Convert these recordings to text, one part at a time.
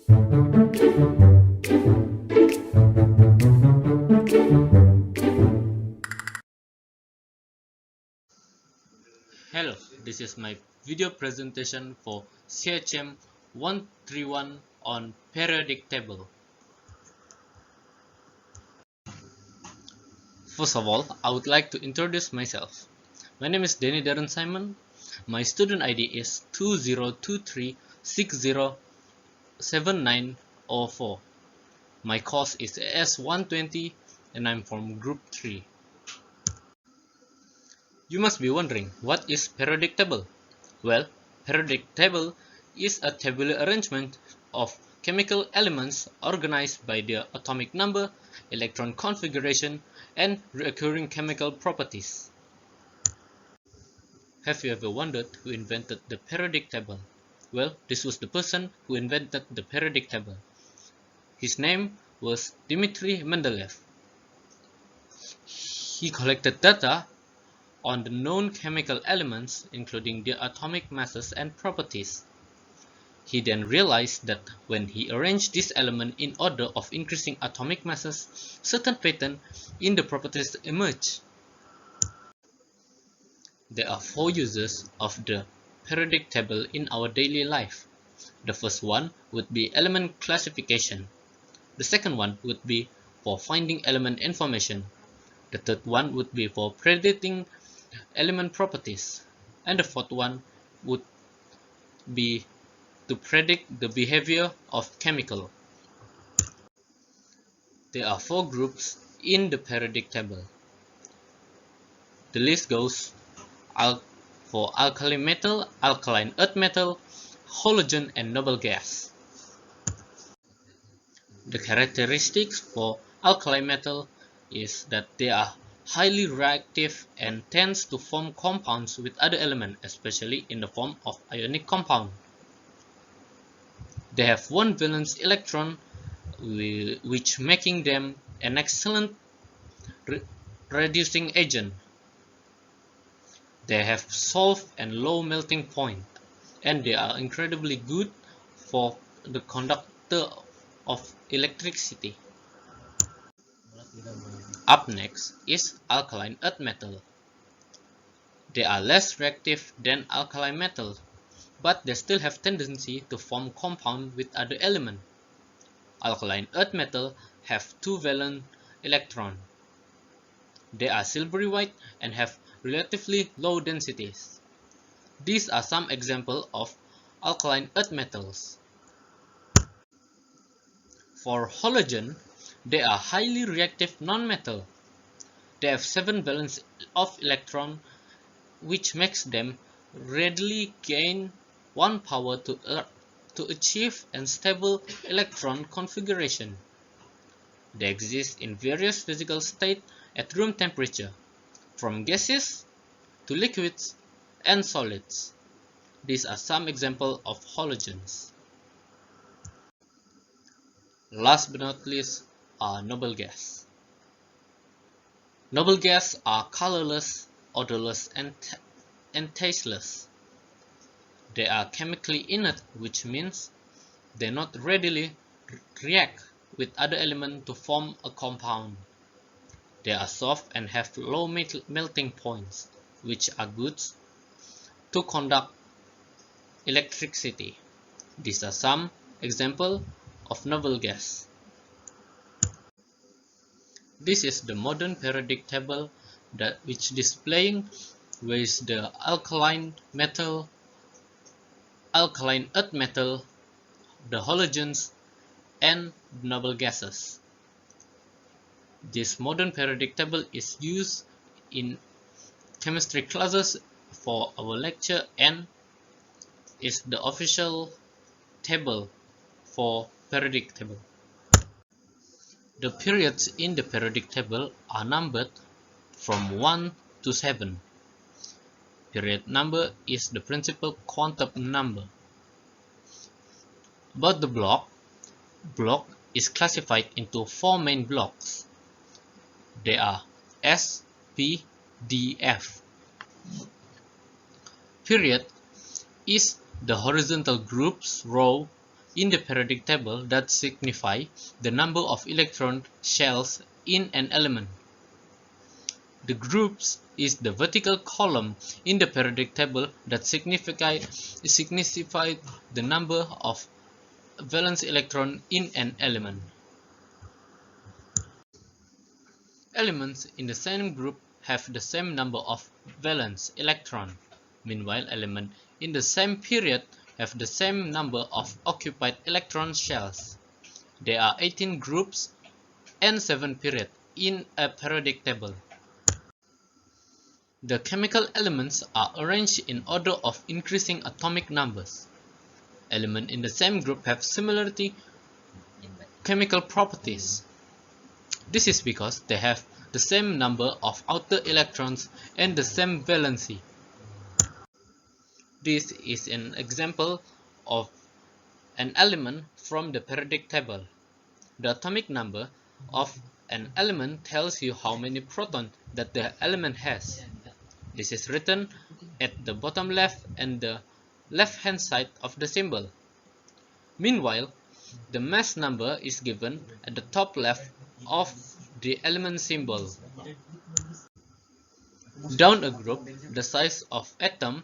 Hello, this is my video presentation for CHM 131 on periodic table. First of all, I would like to introduce myself. My name is Denny Darren Simon. My student ID is 2023607904. My course is AS120 and I'm from Group 3. You must be wondering, what is periodic table? Well, periodic table is a tabular arrangement of chemical elements organized by their atomic number, electron configuration, and recurring chemical properties. Have you ever wondered who invented the periodic table? Well, this was the person who invented the periodic table. His name was Dmitry Mendeleev. He collected data on the known chemical elements, including their atomic masses and properties. He then realized that when he arranged these elements in order of increasing atomic masses, certain patterns in the properties emerge. There are 4 uses of the periodic table in our daily life. The first one would be element classification. The second one would be for finding element information. The third one would be for predicting element properties. And the fourth one would be to predict the behavior of chemical. There are 4 groups in the periodic table. The list goes for alkali metal, alkaline earth metal, halogen, and noble gas. The characteristics for alkali metal is that they are highly reactive and tends to form compounds with other elements, especially in the form of ionic compound. They have one valence electron, which making them an excellent reducing agent. They have soft and low melting point, and they are incredibly good for the conductor of electricity. Up next is alkaline earth metal. They are less reactive than alkali metal, but they still have tendency to form compound with other elements. Alkaline earth metal have 2 valence electrons. They are silvery white and have relatively low densities. These are some examples of alkaline earth metals. For halogen, they are highly reactive nonmetal. They have 7 valence of electron, which makes them readily gain 1 power to achieve a stable electron configuration. They exist in various physical states at room temperature, from gases to liquids and solids. These are some examples of halogens. Last but not least are noble gas. Noble gas are colorless, odorless, and tasteless. They are chemically inert, which means they not readily react with other elements to form a compound. They are soft and have low melting points, which are good to conduct electricity. These are some examples of noble gas. This is the modern periodic table which displaying with the alkaline metal, alkaline earth metal, the halogens, and noble gases. This modern periodic table is used in chemistry classes for our lecture and is the official table for periodic table. The periods in the periodic table are numbered from 1 to 7. Period number is the principal quantum number. About the block is classified into 4 main blocks. They are S, P, D, F. Period is the horizontal groups row in the periodic table that signify the number of electron shells in an element. The groups is the vertical column in the periodic table that signifies the number of valence electron in an element. Elements in the same group have the same number of valence electron. Meanwhile, elements in the same period have the same number of occupied electron shells. There are 18 groups and 7 periods in a periodic table. The chemical elements are arranged in order of increasing atomic numbers. Elements in the same group have similarity chemical properties. This is because they have the same number of outer electrons and the same valency. This is an example of an element from the periodic table. The atomic number of an element tells you how many protons that the element has. This is written at the bottom left and the left-hand side of the symbol. Meanwhile, the mass number is given at the top left of the element symbol. Down a group, the size of atom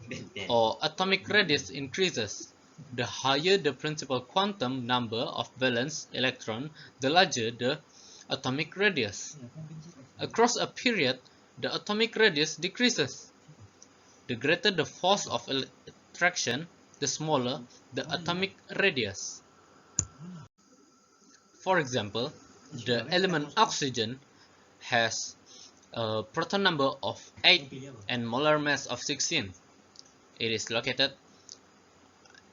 or atomic radius increases. The higher the principal quantum number of valence electron, the larger the atomic radius. Across a period, the atomic radius decreases. The greater the force of attraction, the smaller the atomic radius. For example, the element oxygen has a proton number of 8 and molar mass of 16. It is located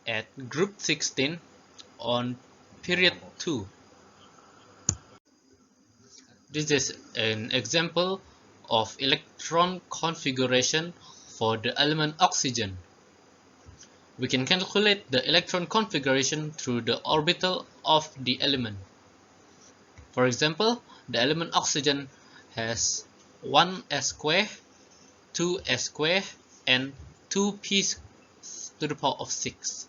at group 16 on period 2. This is an example of electron configuration for the element oxygen. We can calculate the electron configuration through the orbital of the element. For example, the element oxygen has 1s square, 2s square, and 2p to the power of 6.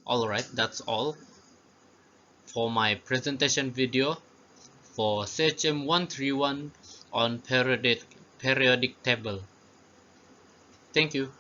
Alright, that's all for my presentation video for CHM 131 on periodic table. Thank you.